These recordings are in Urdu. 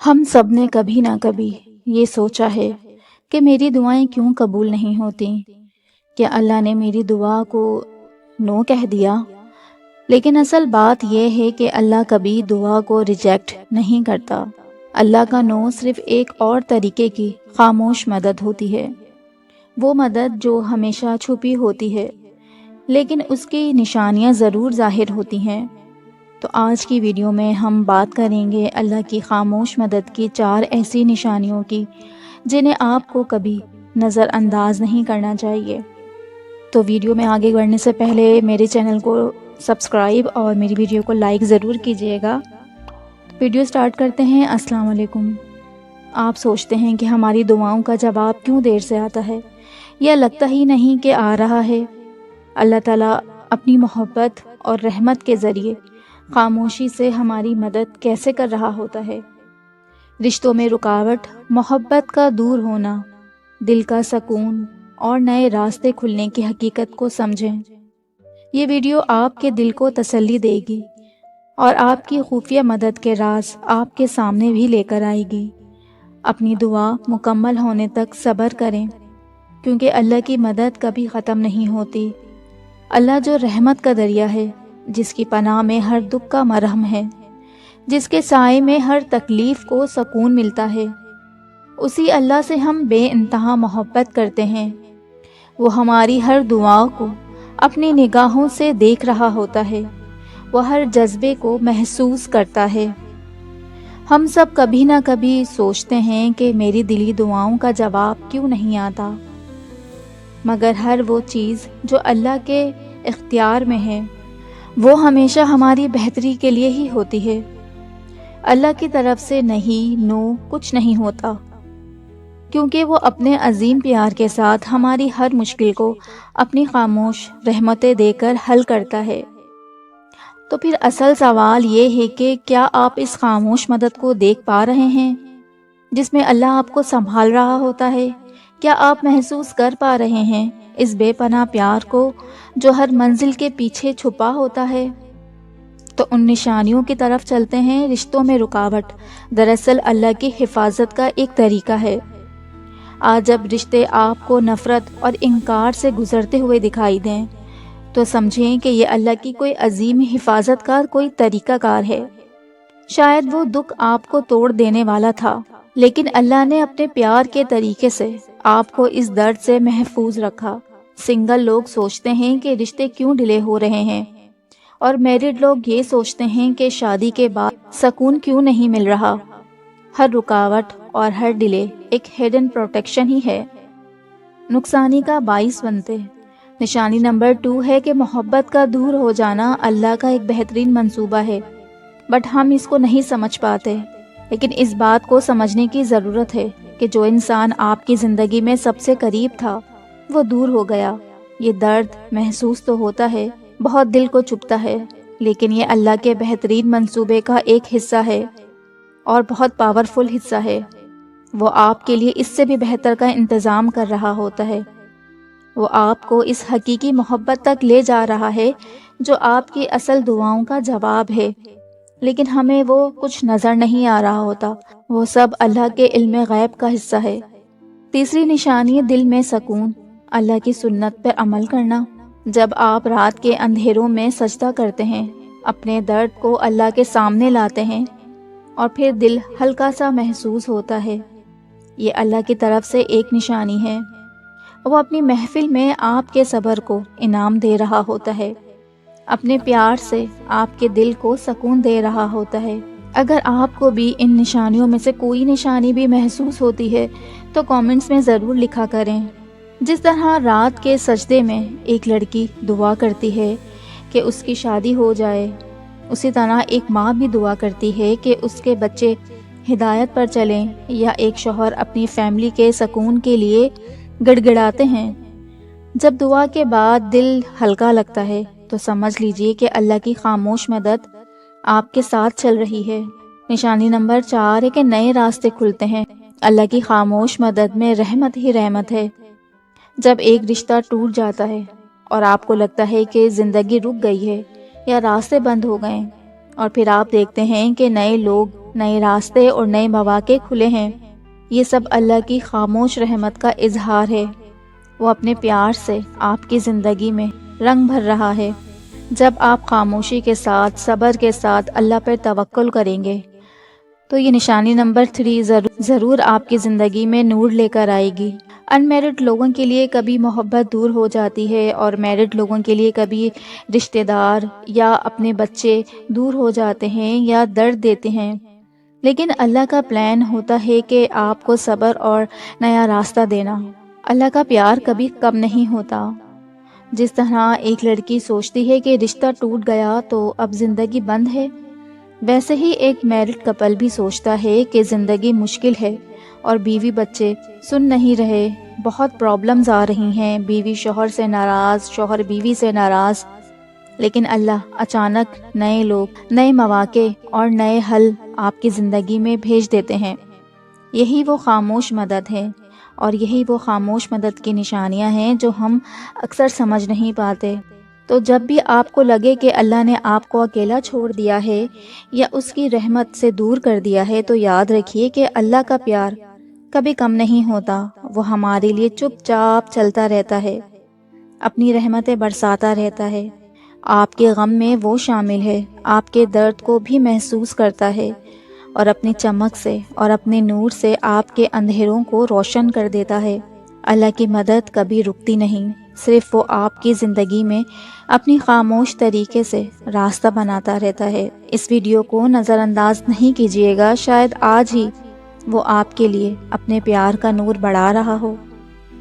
ہم سب نے کبھی نہ کبھی یہ سوچا ہے کہ میری دعائیں کیوں قبول نہیں ہوتی، کہ اللہ نے میری دعا کو نو کہہ دیا۔ لیکن اصل بات یہ ہے کہ اللہ کبھی دعا کو ریجیکٹ نہیں کرتا۔ اللہ کا نو صرف ایک اور طریقے کی خاموش مدد ہوتی ہے، وہ مدد جو ہمیشہ چھپی ہوتی ہے لیکن اس کی نشانیاں ضرور ظاہر ہوتی ہیں۔ تو آج کی ویڈیو میں ہم بات کریں گے اللہ کی خاموش مدد کی 4 ایسی نشانیوں کی جنہیں آپ کو کبھی نظر انداز نہیں کرنا چاہیے۔ تو ویڈیو میں آگے بڑھنے سے پہلے میرے چینل کو سبسکرائب اور میری ویڈیو کو لائک ضرور کیجیے گا۔ ویڈیو سٹارٹ کرتے ہیں۔ السلام علیکم۔ آپ سوچتے ہیں کہ ہماری دعاؤں کا جواب کیوں دیر سے آتا ہے، یا لگتا ہی نہیں کہ آ رہا ہے؟ اللہ تعالیٰ اپنی محبت اور رحمت کے ذریعے خاموشی سے ہماری مدد کیسے کر رہا ہوتا ہے۔ رشتوں میں رکاوٹ، محبت کا دور ہونا، دل کا سکون اور نئے راستے کھلنے کی حقیقت کو سمجھیں۔ یہ ویڈیو آپ کے دل کو تسلی دے گی اور آپ کی خفیہ مدد کے راز آپ کے سامنے بھی لے کر آئے گی۔ اپنی دعا مکمل ہونے تک صبر کریں، کیونکہ اللہ کی مدد کبھی ختم نہیں ہوتی۔ اللہ جو رحمت کا دریا ہے، جس کی پناہ میں ہر دکھ کا مرہم ہے، جس کے سائے میں ہر تکلیف کو سکون ملتا ہے، اسی اللہ سے ہم بے انتہا محبت کرتے ہیں۔ وہ ہماری ہر دعا کو اپنی نگاہوں سے دیکھ رہا ہوتا ہے، وہ ہر جذبے کو محسوس کرتا ہے۔ ہم سب کبھی نہ کبھی سوچتے ہیں کہ میری دلی دعاؤں کا جواب کیوں نہیں آتا، مگر ہر وہ چیز جو اللہ کے اختیار میں ہے وہ ہمیشہ ہماری بہتری کے لیے ہی ہوتی ہے۔ اللہ کی طرف سے نہیں، نو کچھ نہیں ہوتا، کیونکہ وہ اپنے عظیم پیار کے ساتھ ہماری ہر مشکل کو اپنی خاموش رحمتیں دے کر حل کرتا ہے۔ تو پھر اصل سوال یہ ہے کہ کیا آپ اس خاموش مدد کو دیکھ پا رہے ہیں، جس میں اللہ آپ کو سنبھال رہا ہوتا ہے؟ کیا آپ محسوس کر پا رہے ہیں اس بے پناہ پیار کو جو ہر منزل کے پیچھے چھپا ہوتا ہے؟ تو ان نشانیوں کی طرف چلتے ہیں۔ رشتوں میں رکاوٹ دراصل اللہ کی حفاظت کا ایک طریقہ ہے۔ آج جب رشتے آپ کو نفرت اور انکار سے گزرتے ہوئے دکھائی دیں تو سمجھیں کہ یہ اللہ کی کوئی عظیم حفاظت کا کوئی طریقہ کار ہے۔ شاید وہ دکھ آپ کو توڑ دینے والا تھا، لیکن اللہ نے اپنے پیار کے طریقے سے آپ کو اس درد سے محفوظ رکھا۔ سنگل لوگ سوچتے ہیں کہ رشتے کیوں ڈیلے ہو رہے ہیں، اور میرڈ لوگ یہ سوچتے ہیں کہ شادی کے بعد سکون کیوں نہیں مل رہا۔ ہر رکاوٹ اور ہر ڈیلے ایک ہیڈن پروٹیکشن ہی ہے، نقصانی کا باعث بنتے۔ نشانی نمبر 2 ہے کہ محبت کا دور ہو جانا اللہ کا ایک بہترین منصوبہ ہے، بٹ ہم اس کو نہیں سمجھ پاتے۔ لیکن اس بات کو سمجھنے کی ضرورت ہے کہ جو انسان آپ کی زندگی میں سب سے قریب تھا وہ دور ہو گیا۔ یہ درد محسوس تو ہوتا ہے، بہت دل کو چبھتا ہے، لیکن یہ اللہ کے بہترین منصوبے کا ایک حصہ ہے اور بہت پاورفل حصہ ہے۔ وہ آپ کے لیے اس سے بھی بہتر کا انتظام کر رہا ہوتا ہے۔ وہ آپ کو اس حقیقی محبت تک لے جا رہا ہے جو آپ کی اصل دعاؤں کا جواب ہے، لیکن ہمیں وہ کچھ نظر نہیں آ رہا ہوتا۔ وہ سب اللہ کے علم غیب کا حصہ ہے۔ تیسری نشانی دل میں سکون، اللہ کی سنت پر عمل کرنا۔ جب آپ رات کے اندھیروں میں سجدہ کرتے ہیں، اپنے درد کو اللہ کے سامنے لاتے ہیں اور پھر دل ہلکا سا محسوس ہوتا ہے، یہ اللہ کی طرف سے ایک نشانی ہے۔ وہ اپنی محفل میں آپ کے صبر کو انعام دے رہا ہوتا ہے، اپنے پیار سے آپ کے دل کو سکون دے رہا ہوتا ہے۔ اگر آپ کو بھی ان نشانیوں میں سے کوئی نشانی بھی محسوس ہوتی ہے تو کامنٹس میں ضرور لکھا کریں۔ جس طرح رات کے سجدے میں ایک لڑکی دعا کرتی ہے کہ اس کی شادی ہو جائے، اسی طرح ایک ماں بھی دعا کرتی ہے کہ اس کے بچے ہدایت پر چلیں، یا ایک شوہر اپنی فیملی کے سکون کے لیے گڑ گڑاتے ہیں۔ جب دعا کے بعد دل ہلکا لگتا ہے تو سمجھ لیجئے کہ اللہ کی خاموش مدد آپ کے ساتھ چل رہی ہے۔ نشانی نمبر 4 ہے کہ نئے راستے کھلتے ہیں۔ اللہ کی خاموش مدد میں رحمت ہی رحمت ہے۔ جب ایک رشتہ ٹوٹ جاتا ہے اور آپ کو لگتا ہے کہ زندگی رک گئی ہے یا راستے بند ہو گئے، اور پھر آپ دیکھتے ہیں کہ نئے لوگ نئے راستے اور نئے مواقع کھلے ہیں۔ یہ سب اللہ کی خاموش رحمت کا اظہار ہے۔ وہ اپنے پیار سے آپ کی زندگی میں رنگ بھر رہا ہے۔ جب آپ خاموشی کے ساتھ، صبر کے ساتھ اللہ پر توکل کریں گے تو یہ نشانی نمبر 3 ضرور آپ کی زندگی میں نور لے کر آئے گی۔ ان میرڈ لوگوں کے لیے کبھی محبت دور ہو جاتی ہے، اور میرڈ لوگوں کے لیے کبھی رشتہ دار یا اپنے بچے دور ہو جاتے ہیں یا درد دیتے ہیں، لیکن اللہ کا پلان ہوتا ہے کہ آپ کو صبر اور نیا راستہ دینا۔ اللہ کا پیار کبھی کم نہیں ہوتا۔ جس طرح ایک لڑکی سوچتی ہے کہ رشتہ ٹوٹ گیا تو اب زندگی بند ہے، ویسے ہی ایک میرڈ کپل بھی سوچتا ہے کہ زندگی مشکل ہے اور بیوی بچے سن نہیں رہے، بہت پرابلمز آ رہی ہیں، بیوی شوہر سے ناراض، شوہر بیوی سے ناراض، لیکن اللہ اچانک نئے لوگ، نئے مواقع اور نئے حل آپ کی زندگی میں بھیج دیتے ہیں۔ یہی وہ خاموش مدد ہے، اور یہی وہ خاموش مدد کی نشانیاں ہیں جو ہم اکثر سمجھ نہیں پاتے۔ تو جب بھی آپ کو لگے کہ اللہ نے آپ کو اکیلا چھوڑ دیا ہے یا اس کی رحمت سے دور کر دیا ہے، تو یاد رکھیے کہ اللہ کا پیار کبھی کم نہیں ہوتا۔ وہ ہمارے لیے چپ چاپ چلتا رہتا ہے، اپنی رحمتیں برساتا رہتا ہے۔ آپ کے غم میں وہ شامل ہے، آپ کے درد کو بھی محسوس کرتا ہے، اور اپنی چمک سے اور اپنے نور سے آپ کے اندھیروں کو روشن کر دیتا ہے۔ اللہ کی مدد کبھی رکتی نہیں، صرف وہ آپ کی زندگی میں اپنی خاموش طریقے سے راستہ بناتا رہتا ہے۔ اس ویڈیو کو نظر انداز نہیں کیجیے گا، شاید آج ہی وہ آپ کے لیے اپنے پیار کا نور بڑھا رہا ہو،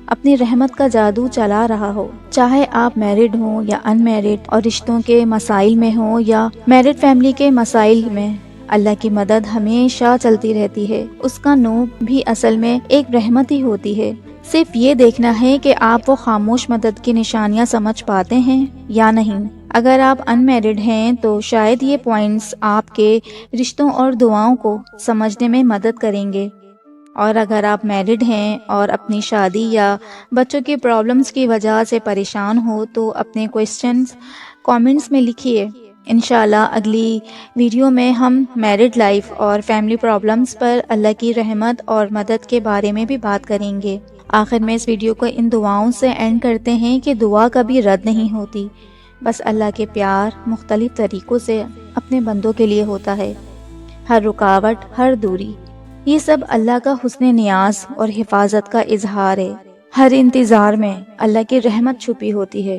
اپنی رحمت کا جادو چلا رہا ہو۔ چاہے آپ میرڈ ہوں یا ان میرڈ، اور رشتوں کے مسائل میں ہوں یا میرڈ فیملی کے مسائل میں، اللہ کی مدد ہمیشہ چلتی رہتی ہے۔ اس کا نور بھی اصل میں ایک رحمت ہی ہوتی ہے۔ صرف یہ دیکھنا ہے کہ آپ وہ خاموش مدد کی نشانیاں سمجھ پاتے ہیں یا نہیں۔ اگر آپ ان میرڈ ہیں تو شاید یہ پوائنٹس آپ کے رشتوں اور دعاؤں کو سمجھنے میں مدد کریں گے، اور اگر آپ میرڈ ہیں اور اپنی شادی یا بچوں کی پرابلمز کی وجہ سے پریشان ہو تو اپنے کوئسچنز کامنٹس میں لکھیے۔ انشاءاللہ اگلی ویڈیو میں ہم میرڈ لائف اور فیملی پرابلمز پر اللہ کی رحمت اور مدد کے بارے میں بھی بات کریں گے۔ آخر میں اس ویڈیو کو ان دعاؤں سے اینڈ کرتے ہیں کہ دعا کبھی رد نہیں ہوتی، بس اللہ کے پیار مختلف طریقوں سے اپنے بندوں کے لیے ہوتا ہے۔ ہر رکاوٹ، ہر دوری، یہ سب اللہ کا حسن نیاز اور حفاظت کا اظہار ہے۔ ہر انتظار میں اللہ کی رحمت چھپی ہوتی ہے،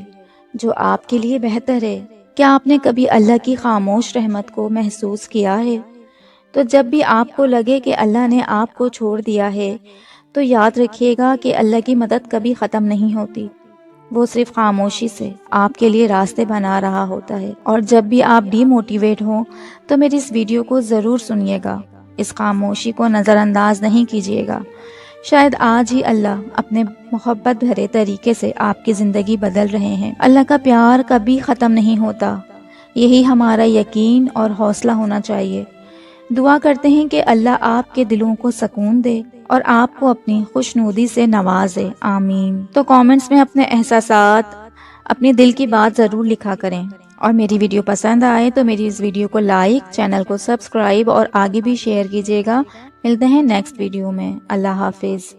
جو آپ کے لیے بہتر ہے۔ کیا آپ نے کبھی اللہ کی خاموش رحمت کو محسوس کیا ہے؟ تو جب بھی آپ کو لگے کہ اللہ نے آپ کو چھوڑ دیا ہے تو یاد رکھیے گا کہ اللہ کی مدد کبھی ختم نہیں ہوتی، وہ صرف خاموشی سے آپ کے لیے راستے بنا رہا ہوتا ہے۔ اور جب بھی آپ ڈی موٹیویٹ ہوں تو میری اس ویڈیو کو ضرور سنیے گا، اس خاموشی کو نظر انداز نہیں کیجیے گا۔ شاید آج ہی اللہ اپنے محبت بھرے طریقے سے آپ کی زندگی بدل رہے ہیں۔ اللہ کا پیار کبھی ختم نہیں ہوتا، یہی ہمارا یقین اور حوصلہ ہونا چاہیے۔ دعا کرتے ہیں کہ اللہ آپ کے دلوں کو سکون دے اور آپ کو اپنی خوشنودی سے نوازے، آمین۔ تو کامنٹس میں اپنے احساسات، اپنے دل کی بات ضرور لکھا کریں، اور میری ویڈیو پسند آئے تو میری اس ویڈیو کو لائک، چینل کو سبسکرائب اور آگے بھی شیئر کیجیے گا۔ ملتے ہیں نیکسٹ ویڈیو میں۔ اللہ حافظ۔